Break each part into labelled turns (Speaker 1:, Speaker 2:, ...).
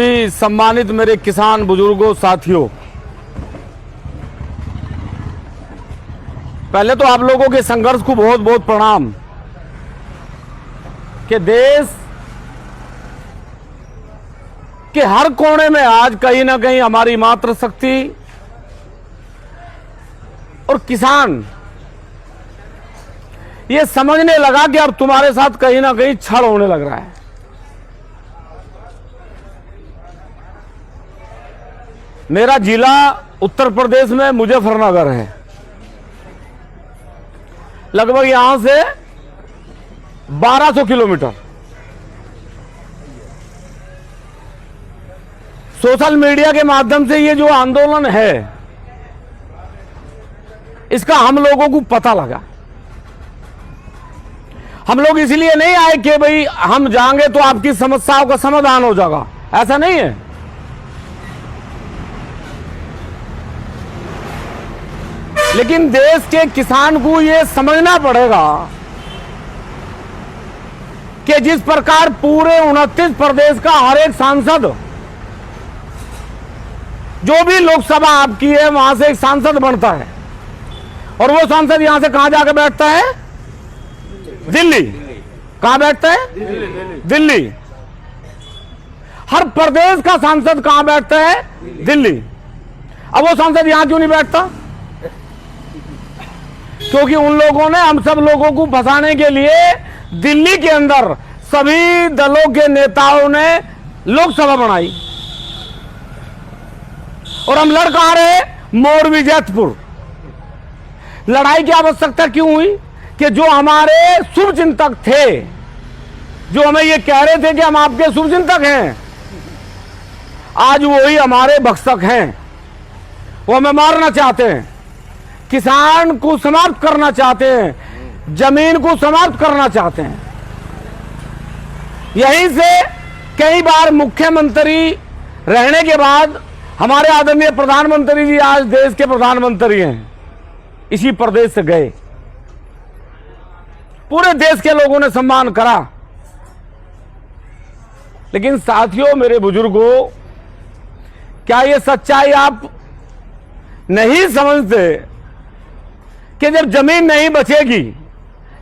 Speaker 1: सम्मानित मेरे किसान बुजुर्गों साथियों, पहले तो आप लोगों के संघर्ष को बहुत बहुत प्रणाम कि देश के हर कोने में आज कहीं ना कहीं हमारी मातृशक्ति और किसान ये समझने लगा कि अब तुम्हारे साथ कहीं ना कहीं छल होने लग रहा है। मेरा जिला उत्तर प्रदेश में मुजफ्फरनगर है। लगभग यहां से 1200 किलोमीटर। सोशल मीडिया के माध्यम से ये जो आंदोलन है इसका हम लोगों को पता लगा। हम लोग इसलिए नहीं आए कि भाई हम जाएंगे तो आपकी समस्याओं का समाधान हो जाएगा, ऐसा नहीं है। लेकिन देश के किसान को यह समझना पड़ेगा कि जिस प्रकार पूरे 29 प्रदेश का हर एक सांसद, जो भी लोकसभा आपकी है वहां से एक सांसद बनता है और वो सांसद यहां से कहां जाकर बैठता है? दिल्ली। कहां बैठता है? दिल्ली। हर प्रदेश का सांसद कहां बैठता है? दिल्ली। अब वो सांसद यहां क्यों नहीं बैठता? क्योंकि उन लोगों ने हम सब लोगों को फंसाने के लिए दिल्ली के अंदर सभी दलों के नेताओं ने लोकसभा बनाई और हम लड़ कहां रहे? मोरबी जैतपुर। लड़ाई की आवश्यकता क्यों हुई? कि जो हमारे शुभचिंतक थे, जो हमें ये कह रहे थे कि हम आपके शुभचिंतक हैं, आज वही हमारे भक्षक हैं। वो हमें मारना चाहते हैं, किसान को समाप्त करना चाहते हैं, जमीन को समाप्त करना चाहते हैं। यहीं से कई बार मुख्यमंत्री रहने के बाद हमारे आदरणीय प्रधानमंत्री जी आज देश के प्रधानमंत्री हैं, इसी प्रदेश से गए। पूरे देश के लोगों ने सम्मान करा। लेकिन साथियों, मेरे बुजुर्गों, क्या ये सच्चाई आप नहीं समझते कि जब जमीन नहीं बचेगी,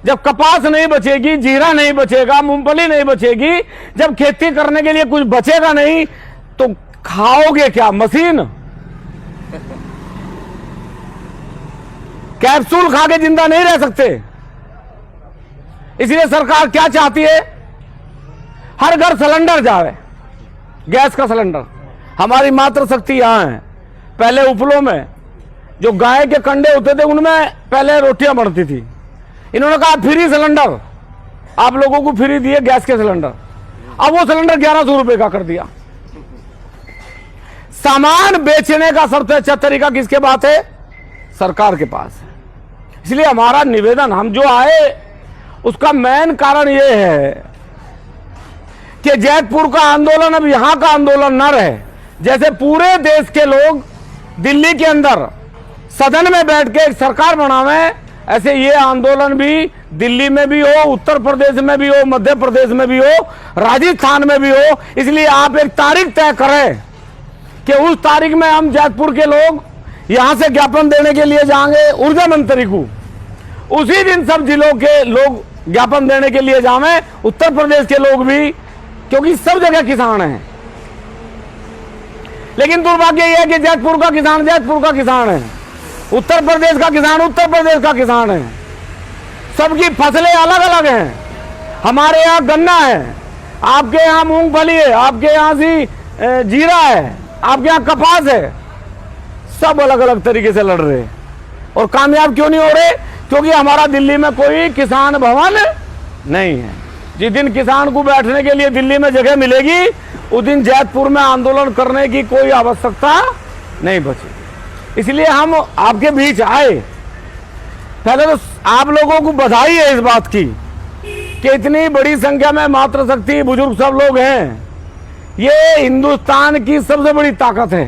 Speaker 1: जब कपास नहीं बचेगी, जीरा नहीं बचेगा, मूंगफली नहीं बचेगी, जब खेती करने के लिए कुछ बचेगा नहीं, तो खाओगे क्या? मशीन? कैप्सूल खा के जिंदा नहीं रह सकते। इसलिए सरकार क्या चाहती है? हर घर सिलेंडर जाए, गैस का सिलेंडर। हमारी मातृशक्ति यहां है। पहले उपलों में जो गाय के कंडे होते थे उनमें पहले रोटियां बनती थी। इन्होंने कहा फ्री सिलेंडर, आप लोगों को फ्री दिए गैस के सिलेंडर। अब वो सिलेंडर 1100 रुपए का कर दिया। सामान बेचने का सबसे अच्छा तरीका किसके पास है? सरकार के पास है। इसलिए हमारा निवेदन, हम जो आए उसका मेन कारण यह है कि जैतपुर का आंदोलन अब यहां का आंदोलन न रहे। जैसे पूरे देश के लोग दिल्ली के अंदर सदन में बैठ के एक सरकार बनावे, ऐसे ये आंदोलन भी दिल्ली में भी हो, उत्तर प्रदेश में भी हो, मध्य प्रदेश में भी हो, राजस्थान में भी हो। इसलिए आप एक तारीख तय करें कि उस तारीख में हम जैतपुर के लोग यहां से ज्ञापन देने के लिए जाएंगे ऊर्जा मंत्री को। उसी दिन सब जिलों के लोग ज्ञापन देने के लिए जाएं, उत्तर प्रदेश के लोग भी, क्योंकि सब जगह किसान हैं। लेकिन दुर्भाग्य यह है कि जैतपुर का किसान जैतपुर का किसान है, उत्तर प्रदेश का किसान उत्तर प्रदेश का किसान है। सबकी फसलें अलग अलग हैं। हमारे यहाँ गन्ना है, आपके यहाँ मूंगफली है, आपके यहाँ सी जीरा है, आपके यहाँ कपास है। सब अलग अलग तरीके से लड़ रहे और कामयाब क्यों नहीं हो रहे? क्योंकि हमारा दिल्ली में कोई किसान भवन नहीं है। जिस दिन किसान को बैठने के लिए दिल्ली में जगह मिलेगी, उस दिन जैतपुर में आंदोलन करने की कोई आवश्यकता नहीं बची। इसलिए हम आपके बीच आए। पहले तो आप लोगों को बधाई है इस बात की कि इतनी बड़ी संख्या में मातृशक्ति बुजुर्ग सब लोग हैं। ये हिंदुस्तान की सबसे बड़ी ताकत है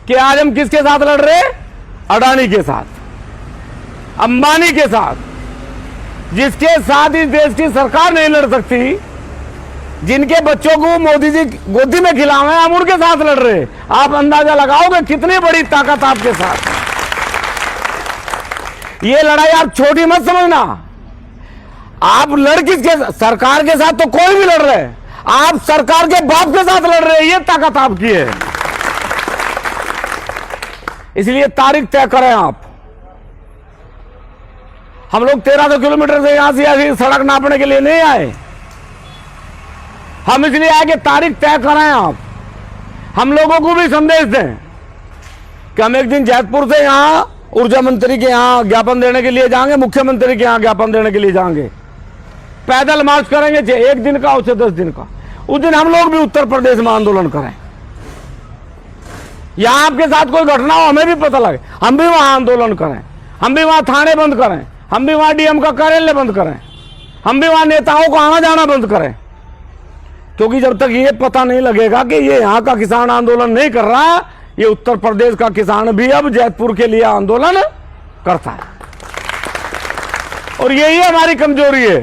Speaker 1: कि आज हम किसके साथ लड़ रहे? अडानी के साथ, अंबानी के साथ, जिसके साथ इस देश की सरकार नहीं लड़ सकती, जिनके बच्चों को मोदी जी गोदी में खिलावे, हम उनके साथ लड़ रहे। आप अंदाजा लगाओगे कितनी बड़ी ताकत आपके साथ। ये लड़ाई आप छोटी मत समझना। आप लड़ किसके, सरकार के साथ तो कोई भी लड़ रहे हैं, आप सरकार के बाप के साथ लड़ रहे हैं, ये ताकत आपकी है। इसलिए तारीख तय करें आप। हम लोग 1300 किलोमीटर से यहां से ऐसी सड़क नापने के लिए नहीं आए, हम इसलिए आए कि तारीख तय करें आप। हम लोगों को भी संदेश दें कि हम एक दिन जैतपुर से यहां ऊर्जा मंत्री के यहां ज्ञापन देने के लिए जाएंगे, मुख्यमंत्री के यहां ज्ञापन देने के लिए जाएंगे, पैदल मार्च करेंगे, चाहे 1 दिन का हो चाहे 10 दिन का। उस दिन हम लोग भी उत्तर प्रदेश में आंदोलन करें। यहां आपके साथ कोई घटना हो, हमें भी पता लगे, हम भी वहां आंदोलन करें, हम भी वहां थाने बंद करें, हम भी वहां डीएम का कार्यालय बंद करें, हम भी वहां नेताओं को आना जाना बंद करें। क्योंकि जब तक ये पता नहीं लगेगा कि ये यहां का किसान आंदोलन नहीं कर रहा, ये उत्तर प्रदेश का किसान भी अब जैतपुर के लिए आंदोलन करता है। और यही हमारी कमजोरी है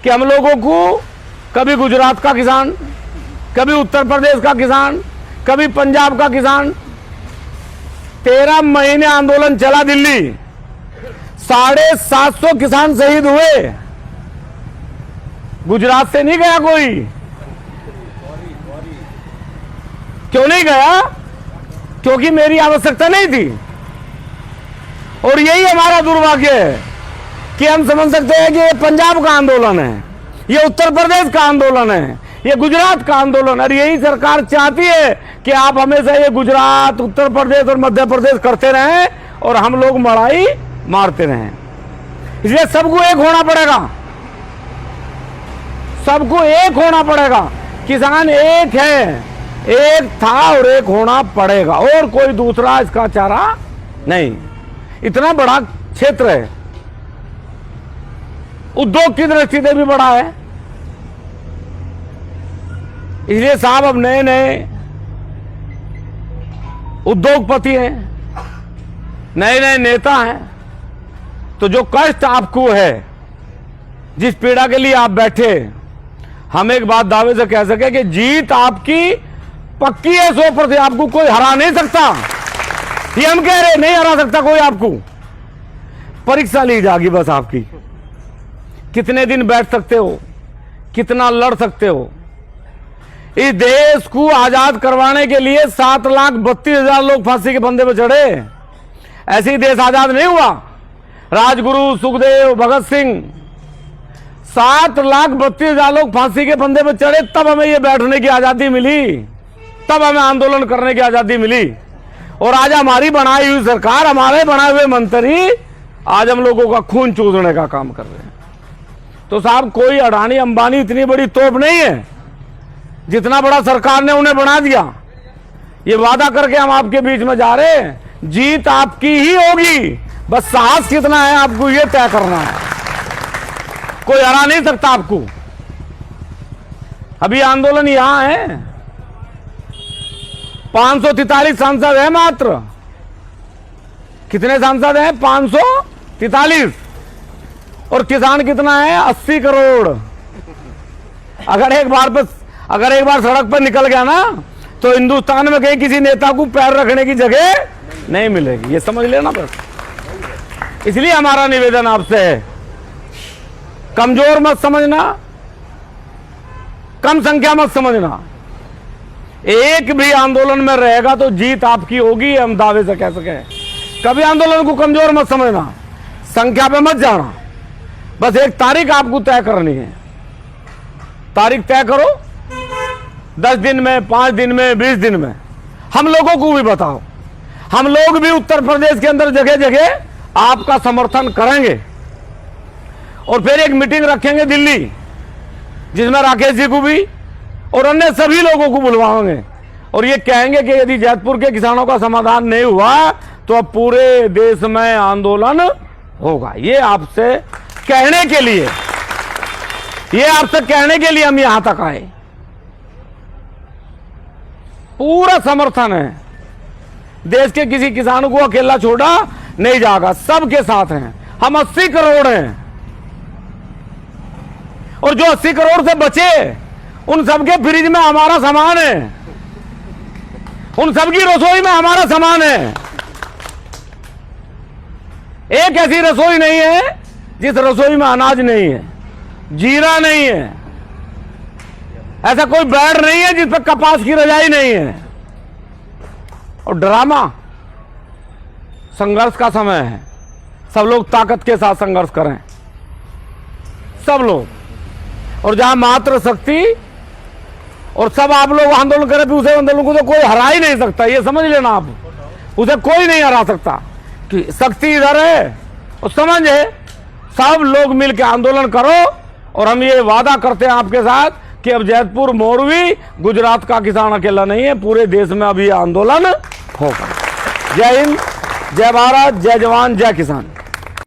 Speaker 1: कि हम लोगों को कभी गुजरात का किसान, कभी उत्तर प्रदेश का किसान, कभी पंजाब का किसान। 13 महीने आंदोलन चला दिल्ली, 750 किसान शहीद हुए। गुजरात से नहीं गया कोई। क्यों नहीं गया? क्योंकि मेरी आवश्यकता नहीं थी। और यही हमारा दुर्भाग्य है कि हम समझ सकते हैं कि ये पंजाब का आंदोलन है, ये उत्तर प्रदेश का आंदोलन है, ये गुजरात का आंदोलन है। और यही सरकार चाहती है कि आप हमेशा ये गुजरात, उत्तर प्रदेश और मध्य प्रदेश करते रहें और हम लोग लड़ाई मारते रहें। इसलिए सबको एक होना पड़ेगा, सबको एक होना पड़ेगा। किसान एक है, एक था और एक होना पड़ेगा, और कोई दूसरा इसका चारा नहीं। इतना बड़ा क्षेत्र है, उद्योग की दृष्टि से भी बड़ा है। इसलिए साहब अब नए नए उद्योगपति हैं, नए नए नेता हैं, तो जो कष्ट आपको है, जिस पीड़ा के लिए आप बैठे, हम एक बात दावे से कह सके कि जीत आपकी पक्की है 100%। आपको कोई हरा नहीं सकता, ये हम कह रहे, नहीं हरा सकता कोई आपको। परीक्षा ली जाएगी बस आपकी, कितने दिन बैठ सकते हो, कितना लड़ सकते हो। इस देश को आजाद करवाने के लिए 7,32,000 लोग फांसी के फंदे पर चढ़े। ऐसे ही देश आजाद नहीं हुआ। राजगुरु, सुखदेव, भगत सिंह, 7,32,000 लोग फांसी के फंदे पर चढ़े, तब हमें ये बैठने की आजादी मिली, तब हमें आंदोलन करने की आजादी मिली। और आज हमारी बनाई हुई सरकार, हमारे बनाए हुए मंत्री आज हम लोगों का खून चूसने का काम कर रहे हैं। तो साहब कोई अडानी अंबानी इतनी बड़ी तोप नहीं है जितना बड़ा सरकार ने उन्हें बना दिया। ये वादा करके हम आपके बीच में जा रहे हैं, जीत आपकी ही होगी, बस साहस कितना है आपको ये तय करना है। कोई हरा नहीं सकता आपको। अभी आंदोलन यहां है, 543 सांसद है मात्र। कितने सांसद हैं? 543। और किसान कितना है? 80 करोड़। अगर एक बार सड़क पर निकल गया ना, तो हिंदुस्तान में कहीं किसी नेता को पैर रखने की जगह नहीं मिलेगी, ये समझ लेना बस। इसलिए हमारा निवेदन आपसे है, कमजोर मत समझना, कम संख्या मत समझना। एक भी आंदोलन में रहेगा तो जीत आपकी होगी, हम दावे से कह सके। कभी आंदोलन को कमजोर मत समझना, संख्या पे मत जाना। बस एक तारीख आपको तय करनी है, तारीख तय करो, 10 दिन में, 5 दिन में, 20 दिन में। हम लोगों को भी बताओ, हम लोग भी उत्तर प्रदेश के अंदर जगह जगह आपका समर्थन करेंगे। और फिर एक मीटिंग रखेंगे दिल्ली, जिसमें राकेश जी को भी और अन्य सभी लोगों को बुलवाएंगे और ये कहेंगे कि यदि जैतपुर के किसानों का समाधान नहीं हुआ तो अब पूरे देश में आंदोलन होगा। ये आपसे कहने के लिए, ये आपसे कहने के लिए हम यहां तक आए। पूरा समर्थन है, देश के किसी किसान को अकेला छोड़ा नहीं जाएगा, सबके साथ हैं। हम 80 करोड़ हैं और जो 80 करोड़ से बचे उन सबके फ्रिज में हमारा सामान है, उन सबकी रसोई में हमारा सामान है। एक ऐसी रसोई नहीं है जिस रसोई में अनाज नहीं है, जीरा नहीं है, ऐसा कोई बेड नहीं है जिस पर कपास की रजाई नहीं है। और ड्रामा, संघर्ष का समय है, सब लोग ताकत के साथ संघर्ष करें, सब लोग। और जहां मात्र शक्ति और सब आप लोग आंदोलन करें, फिर उसे आंदोलन को तो कोई हरा ही नहीं सकता, ये समझ लेना आप, उसे कोई नहीं हरा सकता कि शक्ति इधर है। और समझे, सब लोग मिलकर आंदोलन करो। और हम ये वादा करते हैं आपके साथ कि अब जैतपुर मोरवी गुजरात का किसान अकेला नहीं है, पूरे देश में अब ये आंदोलन होगा। जय हिंद, जय भारत, जय जवान, जय किसान।